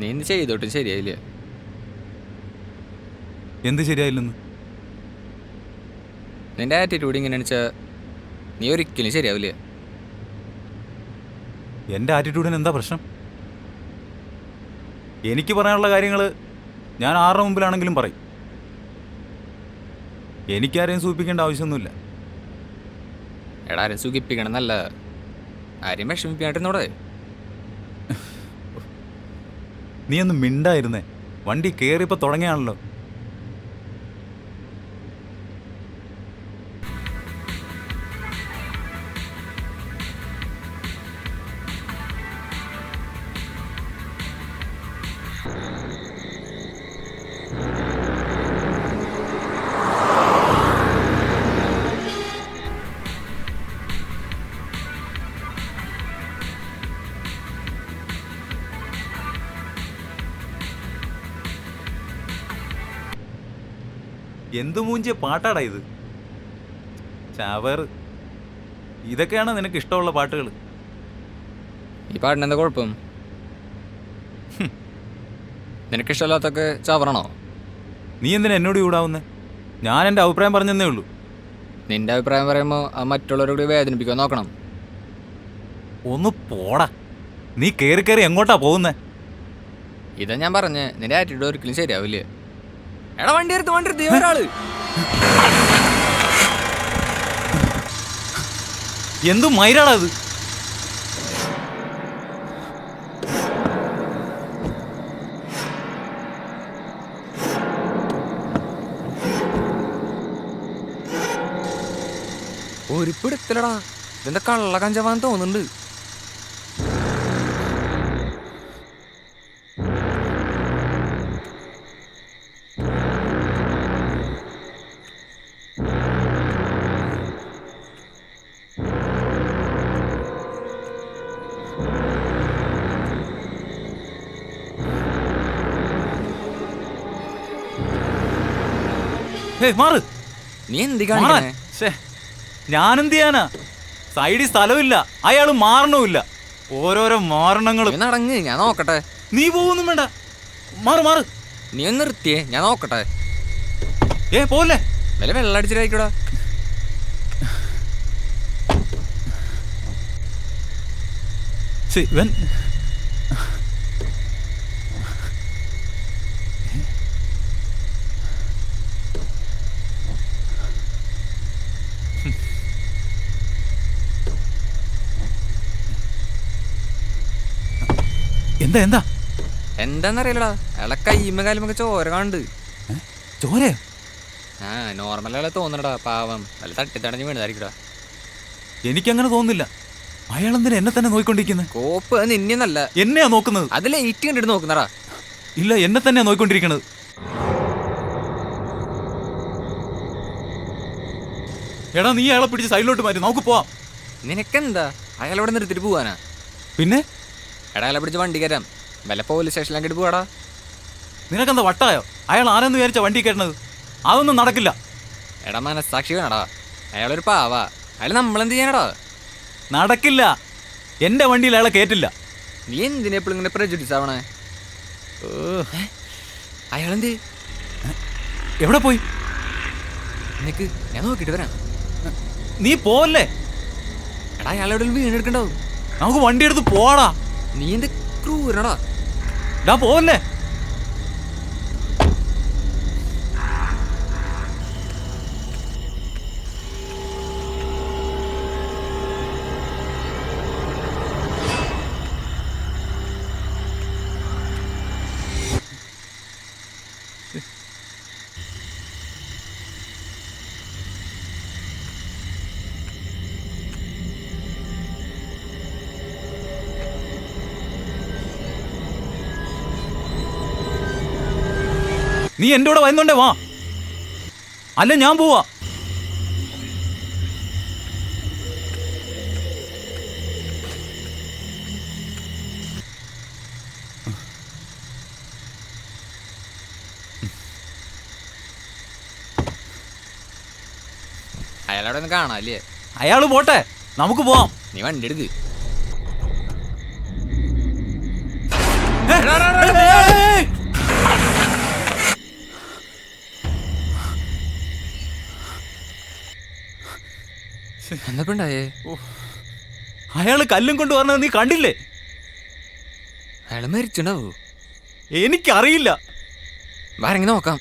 നീ എന്ത് ചെയ്തോട്ടും ശരിയായില്ല. എന്ത് ശരിയായില്ലെന്ന്? നിന്റെ ആറ്റിറ്റ്യൂഡ് ഇങ്ങനെ വെച്ചാൽ നീ ഒരിക്കലും ശരിയാവില്ല. എൻ്റെ ആറ്റിറ്റ്യൂഡിന് എന്താ പ്രശ്നം? എനിക്ക് പറയാനുള്ള കാര്യങ്ങൾ ഞാൻ ആരുടെ മുമ്പിലാണെങ്കിലും പറയും. എനിക്കാരെയും സൂചിപ്പിക്കേണ്ട ആവശ്യമൊന്നുമില്ല. എടാ, ആരും സുഖിപ്പിക്കണം എന്നല്ല, ആരെയും വിഷമിപ്പിക്കാണ്ടിരുന്നോടെ. നീ ഒന്ന് മിണ്ടായിരുന്നേ. വണ്ടി കയറിയപ്പോൾ തുടങ്ങിയാണല്ലോ. എന്തു മൂഞ്ചിയ പാട്ടാടാ ഇത്? ചാവേർ. ഇതൊക്കെയാണ് നിനക്ക് ഇഷ്ടമുള്ള പാട്ടുകൾ? ഈ പാട്ടിന് എന്താ കുഴപ്പം? നിനക്കിഷ്ടമല്ലാത്തൊക്കെ ചവറാണോ? നീ എന്തിനാ എന്നോട് ചൂടാവുന്നേ? ഞാൻ എൻ്റെ അഭിപ്രായം പറഞ്ഞതന്നേ ഉള്ളൂ. നിന്റെ അഭിപ്രായം പറയുമ്പോൾ ആ മറ്റുള്ളവരോട് വേദനിപ്പിക്കാൻ നോക്കണം. ഒന്ന് പോടാ. നീ കയറി കയറി എങ്ങോട്ടാ പോകുന്നേ? ഇതാ ഞാൻ പറഞ്ഞേ, നിന്റെ ആറ്റിറ്റ്യൂഡ് ഒരിക്കലും ശരിയാവില്ല. എടാ, വണ്ടി എടുത്ത് ഒരാള്. എന്തു മൈരാടാ അത്? ഒരു പിടുത്തലടാ, ഇതെന്താ കള്ള കഞ്ചാവാന്ന് തോന്നുന്നുണ്ട്. മാറ്. നീ എന്ത് കാണിക്കണേ? ഞാനെന്ത് ചെയ്യാനാ? സൈഡിൽ സ്ഥലമില്ല, അയാൾ മാറണമില്ല. ഓരോരോ മാരണങ്ങളും. നടങ്ങ്, ഞാൻ നോക്കട്ടെ. നീ പോകുന്നും വേണ്ട. മാറ് മാറ്. നീ ഒന്ന് നിർത്തിയേ, ഞാൻ നോക്കട്ടെ. പോലെ വില വെള്ളം അടിച്ചിട്ടായിക്കൂടാ. ഇവൻ എന്താ എന്താ എന്താന്നറിയില്ലടാ, അയാളെ കയ്യുമ്മ കാലുമൊക്കെ ചോര കാണുന്നുണ്ട്. ചോരയോ? ആ, നോർമൽ അയാളെ തോന്നണടാ, പാവം. വല്ല തട്ടിത്തടഞ്ഞ് വീണതായിരിക്കടാ. എനിക്കങ്ങനെ തോന്നുന്നില്ല. അയാൾ എന്തിനാ എന്നെ തന്നെ നോക്കിക്കൊണ്ടിരിക്കുന്നത്? കോപ്പ് നിന്നല്ല, എന്നെയാ നോക്കുന്നത്. അത് ലൈറ്റ് കണ്ടിട്ട് നോക്കുന്നടാ. ഇല്ല, എന്നെ തന്നെയാ നോക്കിക്കൊണ്ടിരിക്കണത്. എടാ, നീ അയാളെ പിടിച്ച് സൈഡിലോട്ട് മാറ്റി, നമുക്ക് പോവാം. നിനക്കെന്താ അയാളോടെ നിർത്തിട്ട് പോവാനാ? പിന്നെ എടാ, അയാളെ പിടിച്ച് വണ്ടി കയറ്റാം, വല്ല പോലീസ് സ്റ്റേഷനിലേക്ക് പോവാടാ. നിനക്കെന്താ വട്ടായോ? അയാൾ ആരെന്ന് വിചാരിച്ച വണ്ടി കയറ്റണത്? അതൊന്നും നടക്കില്ല. എടാ, മനസ്സാക്ഷി വേണടാ, അയാളൊരു പാവാ. അയാൾ നമ്മളെന്ത് ചെയ്യാനടാ? നടക്കില്ല. എൻ്റെ വണ്ടിയിൽ അയാളെ കയറ്റില്ല. നീ എന്തിനാ എപ്പോഴും ഇങ്ങനെ പ്രജുഡിസ് ആവണേ? അയാളെന്ത്? എവിടെ പോയി? നിനക്ക് ഞാൻ നോക്കിട്ട് വരാം. നീ പോവല്ലേ? എടാ, അയാളെവിടെ വീണെടുക്കണ്ടാവും. നമുക്ക് വണ്ടി എടുത്ത് പോടാ. നീ എന്ത് ക്രൂരടാ. ഞാൻ പോവല്ലേ? നീ എൻ്റെ കൂടെ വരുന്നുണ്ടേ വാ, അല്ല ഞാൻ പോവാ. അയാളവിടെ ഒന്ന് കാണാല്ലേ? അയാള് പോട്ടെ, നമുക്ക് പോവാം. നീ വണ്ടി എടുക്ക്. എന്നപ്പോ ഉണ്ടായേ? അയാള് കല്ലും കൊണ്ട് വന്നത് നീ കണ്ടില്ലേ? അയാള് മരിച്ചിണ്ടാവോ? എനിക്കറിയില്ല. വേറെങ്ങനെ നോക്കാം.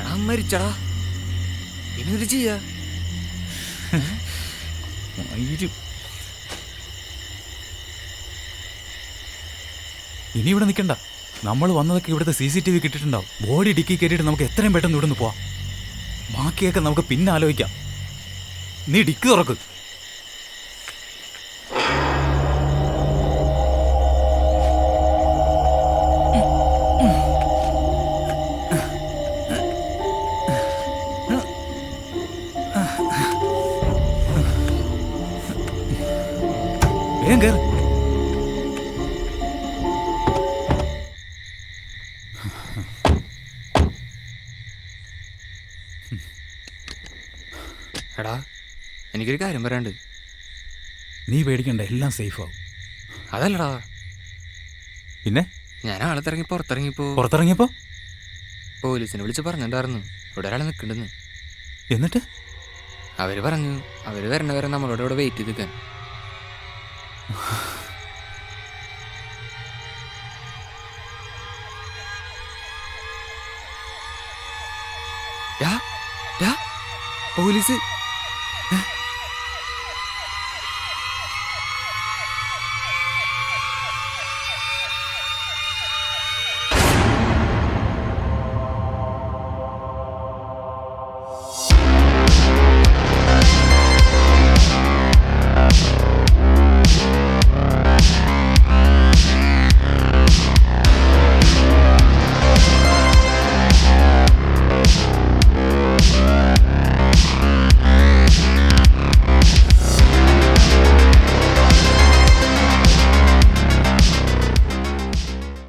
എടാ മരിച്ചടാ, ഇനി ഇത് ചെയ്യാ? ഇനി ഇവിടെ നിൽക്കണ്ട. നമ്മൾ വന്നതൊക്കെ ഇവിടുത്തെ CCTV കിട്ടിയിട്ടുണ്ടാവും. ബോഡി ഡിക്കി കയറ്റിയിട്ട് നമുക്ക് എത്രയും പെട്ടെന്ന് ഇവിടുന്ന് പോവാം. ബാക്കിയൊക്കെ നമുക്ക് പിന്നെ ആലോചിക്കാം. നീ ഡിക്കി തുറക്ക്. വേഗം കേറ്. എടാ എനിക്കൊരു കാര്യം പറയാണ്ട്. നീ പേടിക്കണ്ട, എല്ലാം സേഫ് ആവും. അതല്ലടാ, പിന്നെ ഞാൻ ആളെ തിറങ്ങി പുറത്തിറങ്ങിയപ്പോ പോലീസിനെ വിളിച്ച് പറഞ്ഞിട്ടുണ്ടായിരുന്നു ഇവിടെ ഒരാൾ നിൽക്കണ്ടെന്ന്. എന്നിട്ട് അവര് പറഞ്ഞു അവര് വരണവരെ നമ്മളോട് ഇവിടെ വെയിറ്റ് ചെയ്ത് നിൽക്കാൻ. പോലീസ്